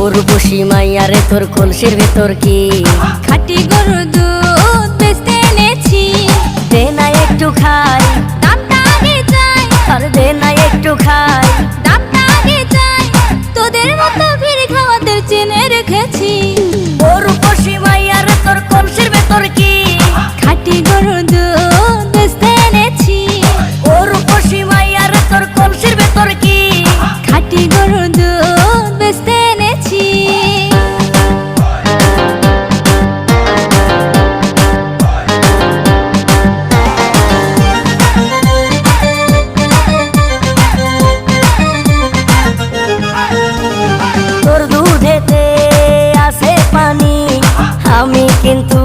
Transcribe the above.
উর্বশী মাইয়ারে তোর কলসির ভেতর কি খাঁটি গরুর দুধ বেচতে এনেছি। দে না একটু খাই, দামটা আগে চাই, আর দে না একটু খাই। দামটা আগে চাই, তোদের মতো ভিড় খাওয়াতে চেনে রেখেছি। উর্বশী মাইয়ারে তোর কলসির ভেতর কি খাঁটি গরুর দুধ বেচতে এনেছি। উর্বশী মাইয়ারে তোর কলসির ভেতর কি খাঁটি গরুর দুধ বেচতে এনেছি। তোর দুধেতে আছে পানি, আমি কিন্তু